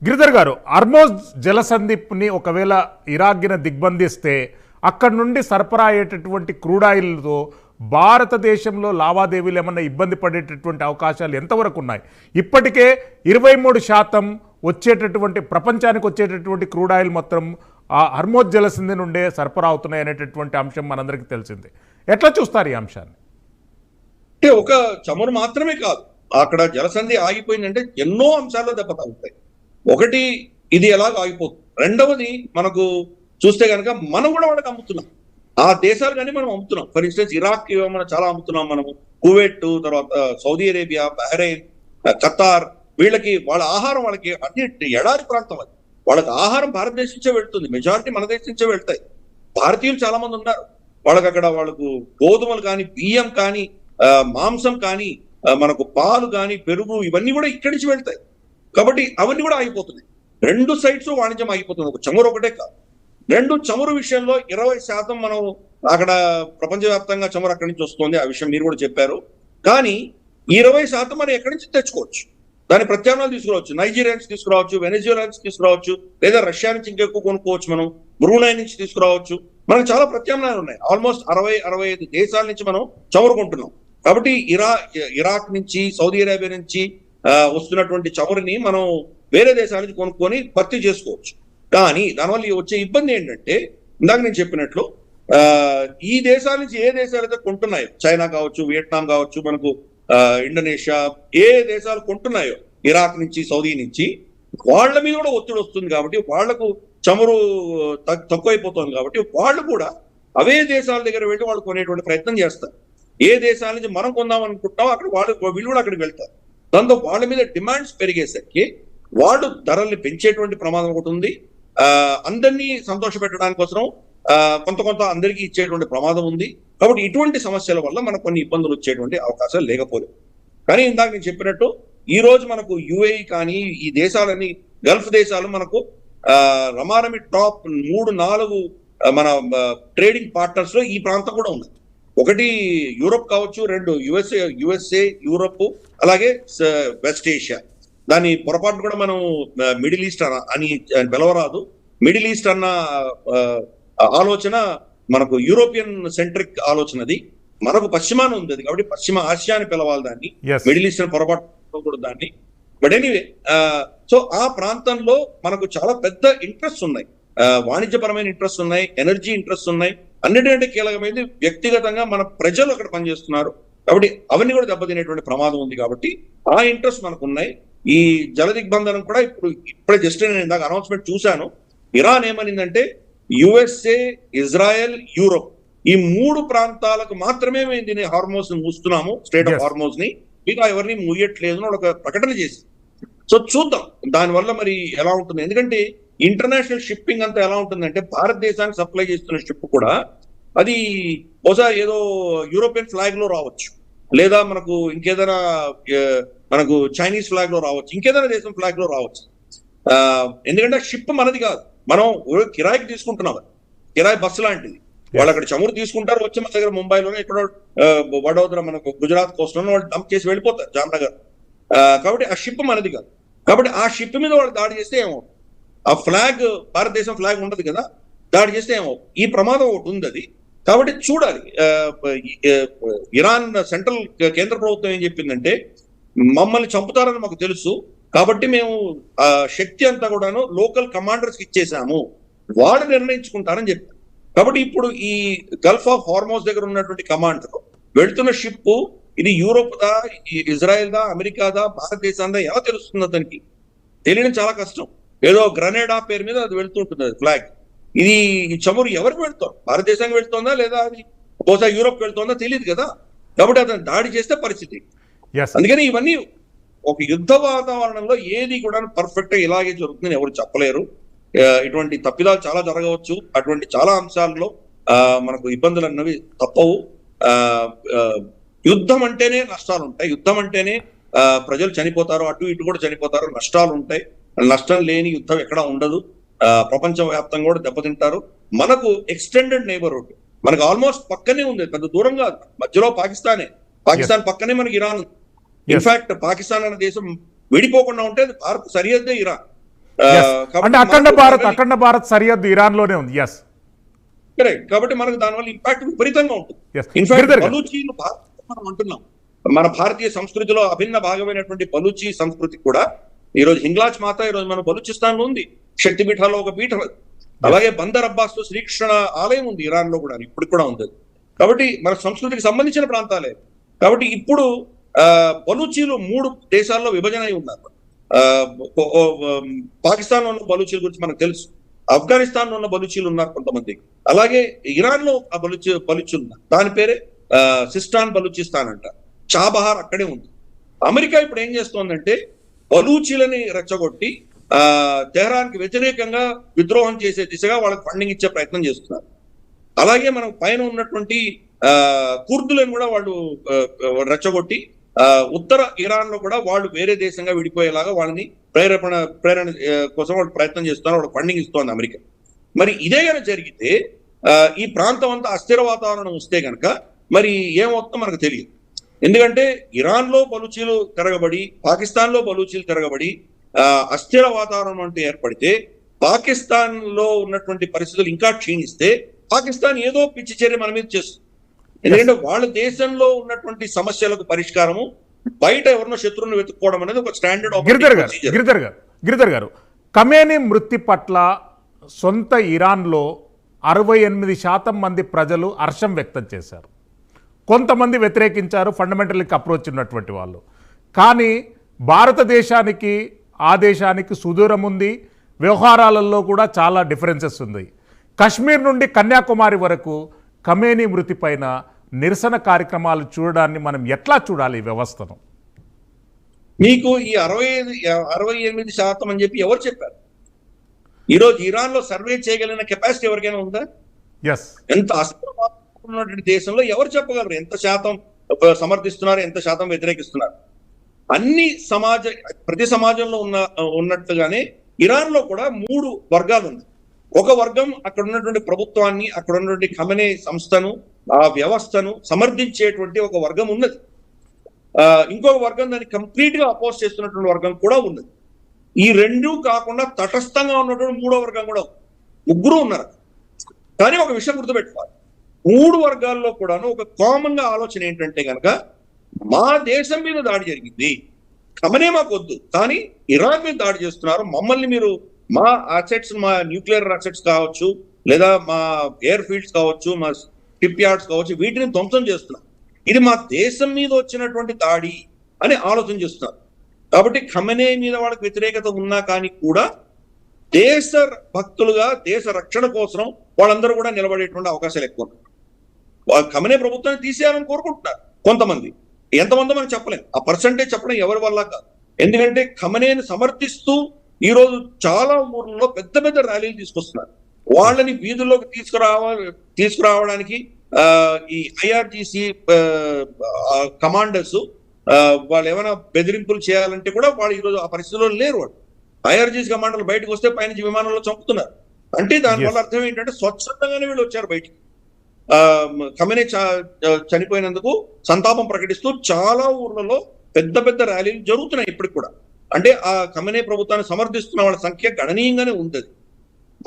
గిరిధర్ గారు, అర్మోజ్ జలసంధిని ఒకవేళ ఇరాక్గిన దిగ్బంధిస్తే అక్కడి నుండి సరఫరా అయ్యేటటువంటి క్రూడ్ ఆయిల్తో భారతదేశంలో లావాదేవీలు ఏమన్నా ఇబ్బంది పడేటటువంటి అవకాశాలు ఎంతవరకు ఉన్నాయి? ఇప్పటికే 23% వచ్చేటటువంటి ప్రపంచానికి వచ్చేటటువంటి క్రూడ్ ఆయిల్ మొత్తం ఆ హర్మోజ్ జలసంధి నుండే సరఫరా అవుతున్నాయి అనేటటువంటి అంశం మనందరికీ తెలిసిందే. ఎట్లా చూస్తారు ఈ అంశాన్ని? అంటే ఒక చమురు మాత్రమే కాదు, అక్కడ జలసంధి ఆగిపోయిందంటే ఎన్నో అంశాల్లో దెబ్బతాగుతాయి. ఒకటి, ఇది ఎలాగ ఆగిపోతుంది. రెండవది, మనకు చూస్తే కనుక మనం కూడా వాళ్ళకి అమ్ముతున్నాం, ఆ దేశాలు కానీ మనం అమ్ముతున్నాం. ఫర్ ఇన్స్టెన్స్ ఇరాక్ మనం చాలా అమ్ముతున్నాం, మనము కువైట్, తర్వాత సౌదీ అరేబియా, బహ్రెయిన్, ఖతార్, వీళ్ళకి వాళ్ళ ఆహారం, వాళ్ళకి అన్ని ఎడారి ప్రాంతం, అది వాళ్ళకి ఆహారం భారతదేశం నుంచే వెళ్తుంది, మెజారిటీ మన దేశం నుంచే వెళ్తాయి. భారతీయులు చాలా మంది ఉన్నారు, వాళ్ళకి అక్కడ వాళ్ళకు గోధుమలు కానీ, బియ్యం కానీ, మాంసం కానీ, మనకు పాలు కానీ, పెరుగు, ఇవన్నీ కూడా ఇక్కడి నుంచి వెళ్తాయి. కాబట్టి అవన్నీ కూడా ఆగిపోతున్నాయి. రెండు సైడ్స్ వాణిజ్యం ఆగిపోతుంది, ఒక చమురు ఒకటే కాదు. రెండు, చమురు విషయంలో 20% మనం అక్కడ ప్రపంచవ్యాప్తంగా చమురు అక్కడి నుంచి వస్తుంది, ఆ విషయం మీరు కూడా చెప్పారు. కానీ 20% మనం ఎక్కడి నుంచి తెచ్చుకోవచ్చు, దాని ప్రత్యామ్నాయాలు తీసుకురావచ్చు. నైజీరియా నుంచి తీసుకురావచ్చు, వెనెజులా నుంచి తీసుకురావచ్చు, లేదా రష్యా నుంచి ఇంకెక్కువ కొనుక్కోవచ్చు, మనం బ్రూనై నుంచి తీసుకురావచ్చు. మనకు చాలా ప్రత్యామ్నాయాలు ఉన్నాయి. ఆల్మోస్ట్ 60-65 దేశాల నుంచి మనం చమురు కొంటున్నాం. కాబట్టి ఇరాక్ నుంచి, సౌదీ అరేబియా నుంచి వస్తున్నటువంటి చమురుని మనం వేరే దేశాల నుంచి కొనుక్కొని భర్తీ చేసుకోవచ్చు. కానీ దానివల్ల వచ్చే ఇబ్బంది ఏంటంటే, ఇందాక నేను చెప్పినట్లు ఈ దేశాల నుంచి ఏ దేశాలు అయితే కొంటున్నాయో, చైనా కావచ్చు, వియట్నాం కావచ్చు, మనకు ఇండోనేషియా, ఏ దేశాలు కొంటున్నాయో ఇరాక్ నుంచి, సౌదీ నుంచి, వాళ్ళ మీద కూడా ఒత్తిడి వస్తుంది. కాబట్టి వాళ్లకు చమురు తక్కువైపోతుంది. కాబట్టి వాళ్ళు కూడా అవే దేశాల దగ్గర వెళ్ళి వాళ్ళు కొనేటువంటి ప్రయత్నం చేస్తారు. ఏ దేశాల నుంచి మనం కొందాం అనుకుంటామో అక్కడ వీళ్ళు కూడా అక్కడికి వెళ్తారు. దాంతో వాళ్ళ మీద డిమాండ్స్ పెరిగేసరికి వాళ్ళు ధరల్ని పెంచేటువంటి ప్రమాదం ఒకటి ఉంది. అందరినీ సంతోష పెట్టడానికి కోసం కొంత అందరికీ ఇచ్చేటువంటి ప్రమాదం ఉంది. కాబట్టి ఇటువంటి సమస్యల వల్ల మనకు కొన్ని ఇబ్బందులు వచ్చేటువంటి అవకాశాలు లేకపోలేదు. కానీ ఇందాక నేను చెప్పినట్టు ఈ రోజు మనకు యుఏఈ కానీ, ఈ దేశాలని, గల్ఫ్ దేశాలు మనకు రమారమి టాప్ 3-4 మన ట్రేడింగ్ పార్ట్నర్స్ లో ఈ ప్రాంతం కూడా ఉంది. ఒకటి యూరోప్ కావచ్చు, 2 యుఎస్ఏ, యూరోప్, అలాగే వెస్ట్ ఏషియా. దాని పొరపాటు కూడా మనం మిడిల్ ఈస్ట్ అని పిలవరాదు. మిడిల్ ఈస్ట్ అన్న ఆలోచన మనకు యూరోపియన్ సెంట్రిక్ ఆలోచన, అది మనకు పశ్చిమాన ఉంది. అది కాబట్టి పశ్చిమ ఆసియా అని పిలవాలి దాన్ని, మిడిల్ ఈస్ట్ అని పొరపాటు కూడా దాన్ని. బట్ ఎనీవే, సో ఆ ప్రాంతంలో మనకు చాలా పెద్ద ఇంట్రెస్ట్ ఉన్నాయి, వాణిజ్యపరమైన ఇంట్రెస్ట్ ఉన్నాయి, ఎనర్జీ ఇంట్రెస్ట్ ఉన్నాయి. అన్నిటికంటే కీలకమైనది వ్యక్తిగతంగా మన ప్రజలు అక్కడ పనిచేస్తున్నారు. కాబట్టి అవన్నీ కూడా దెబ్బతినేటువంటి ప్రమాదం ఉంది. కాబట్టి ఆ ఇంట్రెస్ట్ మనకు ఉన్నాయి. ఈ జల దిగ్బంధనం కూడా ఇప్పుడే జస్ట్ నేను ఇందాక అనౌన్స్మెంట్ చూశాను. ఇరాన్ ఏమనిందంటే యుఎస్ఏ, ఇజ్రాయెల్, యూరోప్, ఈ 3 ప్రాంతాలకు మాత్రమే మేము దీన్ని హార్మోజ్ మూస్తున్నాము, స్టేట్ ఆఫ్ హార్మోజ్ ని, మిగతా ఎవరిని మూయట్లేదు అని ఒక ప్రకటన చేసి. సో చూద్దాం దానివల్ల మరి ఎలా ఉంటుంది. ఎందుకంటే ఇంటర్నేషనల్ షిప్పింగ్ అంతా ఎలా ఉంటుందంటే, భారతదేశానికి సప్లై చేస్తున్న షిప్ కూడా అది బహుశా ఏదో యూరోపియన్ ఫ్లాగ్ లో రావచ్చు, లేదా మనకు ఇంకేదైనా మనకు చైనీస్ ఫ్లాగ్ లో రావచ్చు, ఇంకేదైనా దేశం ఫ్లాగ్ లో రావచ్చు. ఎందుకంటే షిప్ మనది కాదు, మనం కిరాయికి తీసుకుంటున్నాం. కిరాయి బస్సు లాంటిది. వాళ్ళు అక్కడ చమురు తీసుకుంటారు, వచ్చి మన దగ్గర ముంబైలోనే, ఎక్కడో వడోదర, మనకు గుజరాత్ కోస్ట్ లో వాళ్ళు డంప్ చేసి వెళ్ళిపోతారు, జామ్నగర్. కాబట్టి ఆ షిప్ మనది కాదు. కాబట్టి ఆ షిప్ మీద వాళ్ళు దాడి చేస్తే ఏమవుతుంది, ఆ ఫ్లాగ్, భారతదేశం ఫ్లాగ్ ఉండదు కదా, దాడి చేస్తే ఏమవుతుంది, ఈ ప్రమాదం ఒకటి ఉంది. అది కాబట్టి చూడాలి. ఇరాన్ సెంట్రల్ కేంద్ర ప్రభుత్వం ఏం చెప్పిందంటే, మమ్మల్ని చంపుతారని మాకు తెలుసు, కాబట్టి మేము శక్తి అంతా కూడాను లోకల్ కమాండర్స్ కి ఇచ్చేసాము, వాళ్ళు నిర్ణయించుకుంటారని చెప్పారు. కాబట్టి ఇప్పుడు ఈ గల్ఫ్ ఆఫ్ హార్మోజ్ దగ్గర ఉన్నటువంటి కమాండర్ వెళ్తున్న షిప్ ఇది యూరోప్ దా, ఇజ్రాయెల్ దా, అమెరికా దా, భారతదేశం దా, ఎలా తెలుస్తుంది అతనికి? తెలియడం చాలా కష్టం. ఏదో గ్రనేడా పేరు మీద అది వెళ్తుంటుంది, అది ఫ్లాగ్. ఇది చమురు ఎవరికి వెళ్తాం, భారతదేశానికి వెళ్తుందా లేదా అది బహుశా యూరోప్ వెళ్తుందా తెలియదు కదా. కాబట్టి అతను దాడి చేస్తే పరిస్థితి. అందుకని ఇవన్నీ ఒక యుద్ధ వాతావరణంలో ఏది కూడా పర్ఫెక్ట్ గా ఇలాగే జరుగుతుందని ఎవరు చెప్పలేరు. ఇటువంటి తప్పిదాలు చాలా జరగవచ్చు. అటువంటి చాలా అంశాల్లో మనకు ఇబ్బందులు అన్నవి తప్పవు. యుద్ధం అంటేనే నష్టాలు ఉంటాయి, యుద్ధం అంటేనే ప్రజలు చనిపోతారు, అటు ఇటు కూడా చనిపోతారు, నష్టాలు ఉంటాయి. నష్టం లేని యుద్ధం ఎక్కడా ఉండదు. ప్రపంచ వ్యాప్తంగా కూడా దెబ్బతింటారు. మనకు ఎక్స్టెండెడ్ నైబర్హుడ్, మనకు ఆల్మోస్ట్ పక్కనే ఉంది, పెద్ద దూరం కాదు, మధ్యలో పాకిస్తాన్ పక్కనే మనకి ఇరాన్ ఉంది. ఇన్ఫాక్ట్ పాకిస్తాన్ అనే దేశం విడిపోకుండా ఉంటే భారత్ సరిహద్దే ఇరాన్. Yes. అంటే అఖండ భారత్ సరిహద్దు ఇరాన్ లోనే ఉంది. Yes, correct. కాబట్టి మనకు దానివల్ల ఇంపాక్ట్ విపరీతంగా ఉంటుంది. Yes. ఇన్ఫాక్ట్ గిరిధర్ గారు. బలూచీలు మనం అంటున్నాం, మన భారతీయ సంస్కృతిలో అభిన్న భాగమైనటువంటి బలూచీ సంస్కృతి కూడా ఈ రోజు హింగ్లాజ్ మాత ఈ రోజు మన బలూచిస్తాన్ లో ఉంది, శక్తి పీఠాల్లో ఒక పీఠం. అలాగే బందర్ అబ్బాస్ లో శ్రీకృష్ణ ఆలయం ఉంది ఇరాన్ లో కూడా, ఇప్పుడు కూడా ఉంది. కాబట్టి మన సంస్కృతికి సంబంధించిన ప్రాంతాలే. కాబట్టి ఇప్పుడు బలూచీలు 3 దేశాల్లో విభజన అయి ఉన్నారు. పాకిస్తాన్ లో ఉన్న బలూచీల గురించి మనకు తెలుసు, ఆఫ్ఘనిస్తాన్ లో ఉన్న బలూచీలు ఉన్నారు కొంతమంది, అలాగే ఇరాన్ లో ఆ బలూచీలు ఉన్నారు. దాని పేరే సిస్టాన్ బలూచిస్తాన్ అంట. చాబహార్ అక్కడే ఉంది. అమెరికా ఇప్పుడు ఏం చేస్తోందంటే బలూచీలని రెచ్చగొట్టి తెహరాన్ కి వ్యతిరేకంగా విద్రోహం చేసే దిశగా వాళ్ళకి ఫండింగ్ ఇచ్చే ప్రయత్నం చేస్తున్నారు. అలాగే మనం పైన ఉన్నటువంటి కుర్దులను కూడా వాళ్ళు రెచ్చగొట్టి ఉత్తర ఇరాన్ లో కూడా వాళ్ళు వేరే దేశంగా విడిపోయేలాగా వాళ్ళని ప్రేరణ కోసం వాళ్ళు ప్రయత్నం చేస్తున్నారు, వాళ్ళకి ఫండింగ్ ఇస్తోంది అమెరికా. మరి ఇదే కనుక జరిగితే ఈ ప్రాంతం అంతా అస్థిర వాతావరణం వస్తే కనుక మరి ఏమవుతుందో మనకు తెలియదు. ఎందుకంటే ఇరాన్ లో బలూచీలు తిరగబడి, పాకిస్తాన్ లో బలూచీలు తిరగబడి అస్థిర వాతావరణం అంటే ఏర్పడితే, పాకిస్తాన్ లో ఉన్నటువంటి పరిస్థితులు ఇంకా క్షీణిస్తే పాకిస్తాన్ ఏదో పిచ్చి చర్య మన మీద చేస్తుంది. ఎందుకంటే వాళ్ళ దేశంలో ఉన్నటువంటి సమస్యలకు పరిష్కారము బయట ఎవరినో శత్రువుని వెతుక్కోవడం అనేది ఒక స్టాండర్డ్. గిరిధర్ గారు, ఖమేనీ మృతి పట్ల సొంత ఇరాన్లో 68% మంది ప్రజలు హర్షం వ్యక్తం చేశారు. కొంతమంది వ్యతిరేకించారు, ఫండమెంటలిక్ అప్రోచ్ ఉన్నటువంటి వాళ్ళు. కానీ భారతదేశానికి ఆ దేశానికి సుదూరం ఉంది, వ్యవహారాలలో కూడా చాలా డిఫరెన్సెస్ ఉంది. కశ్మీర్ నుండి కన్యాకుమారి వరకు ఖమేనీ మృతి పైన నిరసన కార్యక్రమాలు చూడడాన్ని మనం ఎట్లా చూడాలి ఈ వ్యవస్థను? మీకు ఈ 68% అని చెప్పి ఎవరు చెప్పారు? ఈరోజు ఇరాన్ లో సర్వే చేయగలిగిన కెపాసిటీ ఎవరికైనా ఉందా? ఎస్, ఎంత ఉన్నటువంటి దేశంలో ఎవరు చెప్పగలరు ఎంత శాతం సమర్థిస్తున్నారు, ఎంత శాతం వ్యతిరేకిస్తున్నారు? ప్రతి సమాజంలో ఉన్నట్టుగానే ఇరాన్ లో కూడా 3 వర్గాలు ఉన్నాయి. ఒక వర్గం అక్కడ ఉన్నటువంటి ప్రభుత్వాన్ని, అక్కడ ఉన్నటువంటి ఖమేనీ సంస్థను, ఆ వ్యవస్థను సమర్థించేటువంటి ఒక వర్గం ఉన్నది. ఇంకొక వర్గం దాన్ని కంప్లీట్ గా అపోజ్ చేస్తున్నటువంటి వర్గం కూడా ఉన్నది. ఈ 2 కాకుండా తటస్థంగా ఉన్నటువంటి 3వ వర్గం కూడా ముగ్గురు ఉన్నారు. కానీ ఒక విషయం గుర్తుపెట్టుకోవాలి, 3 వర్గాల్లో కూడాను ఒక కామన్ గా ఆలోచన ఏంటంటే కనుక, మా దేశం మీద దాడి జరిగింది, ఖమేనీ మాకు వద్దు, కానీ ఇరాన్ మీద దాడి చేస్తున్నారు, మమ్మల్ని మీరు మా అసెట్స్, మా న్యూక్లియర్ అసెట్స్ కావచ్చు, లేదా మా ఎయిర్ ఫీల్డ్స్ కావచ్చు, మా షిప్ యార్డ్స్ కావచ్చు, వీటిని ధ్వంసం చేస్తున్నారు, ఇది మా దేశం మీద వచ్చినటువంటి దాడి అని ఆలోచన చేస్తున్నారు. కాబట్టి ఖమేనీ మీద వాళ్ళకి వ్యతిరేకత ఉన్నా కానీ కూడా దేశ భక్తులుగా దేశ రక్షణ కోసం వాళ్ళందరూ కూడా నిలబడేటువంటి అవకాశాలు ఎక్కువ ఉన్నాయి. ఖమేనీ ప్రభుత్వాన్ని తీసేయాలని కోరుకుంటున్నారు కొంతమంది, ఎంతమందో మనం చెప్పలేం, ఆ పర్సంటేజ్ చెప్పడం ఎవరి వల్ల కాదు. ఎందుకంటే ఖమేనీని సమర్థిస్తూ ఈ రోజు చాలా ఊర్లలో పెద్ద పెద్ద ర్యాలీలు తీసుకొస్తున్నారు. వాళ్ళని వీధుల్లోకి తీసుకురావడానికి ఈ ఐఆర్జీసీ కమాండర్స్ వాళ్ళు ఏమైనా బెదిరింపులు చేయాలంటే కూడా వాళ్ళు ఈరోజు ఆ పరిస్థితుల్లో లేరు. వాళ్ళు ఐఆర్జీసీ కమాండర్లు బయటకు వస్తే పైనుంచి విమానంలో చంపుతున్నారు. అంటే దానివల్ల అర్థం ఏంటంటే స్వచ్ఛందంగానే వీళ్ళు వచ్చారు బయటికి. ఖమేనీ చనిపోయినందుకు సంతాపం ప్రకటిస్తూ చాలా ఊర్లలో పెద్ద పెద్ద ర్యాలీలు జరుగుతున్నాయి ఇప్పటికి కూడా. అంటే ఆ ఖమేనీ ప్రభుత్వాన్ని సమర్థిస్తున్న వాళ్ళ సంఖ్య గణనీయంగానే ఉంటుంది.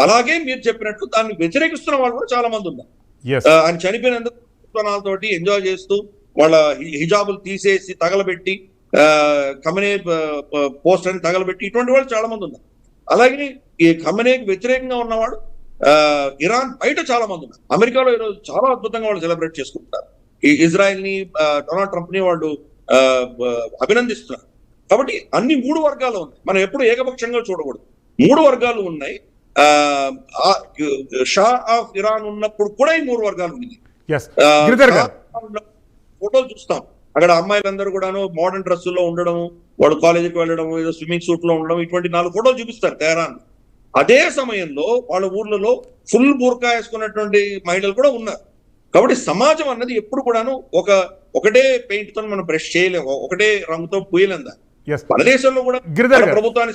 అలాగే మీరు చెప్పినట్టు దాన్ని వ్యతిరేకిస్తున్న వాళ్ళు కూడా చాలా మంది ఉన్నారు. ఆయన చనిపోయినందుకు తోటి ఎంజాయ్ చేస్తూ వాళ్ళ హిజాబులు తీసేసి తగలబెట్టి, ఖమేనీ పోస్టర్ అని తగలబెట్టి ఇటువంటి వాళ్ళు చాలా మంది ఉన్నారు. అలాగే ఈ ఖమేనీకి వ్యతిరేకంగా ఉన్నవాడు ఇరాన్ బయట చాలా మంది ఉన్నారు. అమెరికాలో ఈరోజు చాలా అద్భుతంగా వాళ్ళు సెలబ్రేట్ చేసుకుంటున్నారు. ఈ ఇజ్రాయెల్ ని, డొనాల్డ్ ట్రంప్ ని వాళ్ళు అభినందిస్తున్నారు. కాబట్టి అన్ని 3 వర్గాలు ఉన్నాయి. మనం ఎప్పుడు ఏకపక్షంగా చూడకూడదు. 3 వర్గాలు ఉన్నాయి. షా ఆఫ్ ఇరాన్ ఉన్నప్పుడు కూడా ఈ 3 వర్గాలు ఉన్నాయి. ఫోటోలు చూస్తాం, అక్కడ అమ్మాయిలందరూ కూడాను మోడర్న్ డ్రెస్సుల్లో ఉండడం, వాళ్ళు కాలేజీకి వెళ్ళడం, ఏదో స్విమ్మింగ్ సూట్ లో ఉండడం, ఇటువంటి 4 ఫోటోలు చూపిస్తారు తెహరాన్. అదే సమయంలో వాళ్ళ ఊర్లలో ఫుల్ బూర్కా వేసుకున్నటువంటి మహిళలు కూడా ఉన్నారు. కాబట్టి సమాజం అన్నది ఎప్పుడు కూడాను ఒకటే పెయింట్ తో మనం బ్రష్ చేయలేము, ఒకటే రంగుతో పూయలేం. మన దేశంలో కూడా ప్రభుత్వాన్ని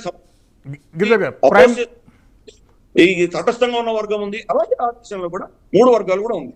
ఈ తటస్థంగా ఉన్న వర్గం ఉంది, అలాగే ఆ దేశంలో కూడా 3 వర్గాలు కూడా ఉంది.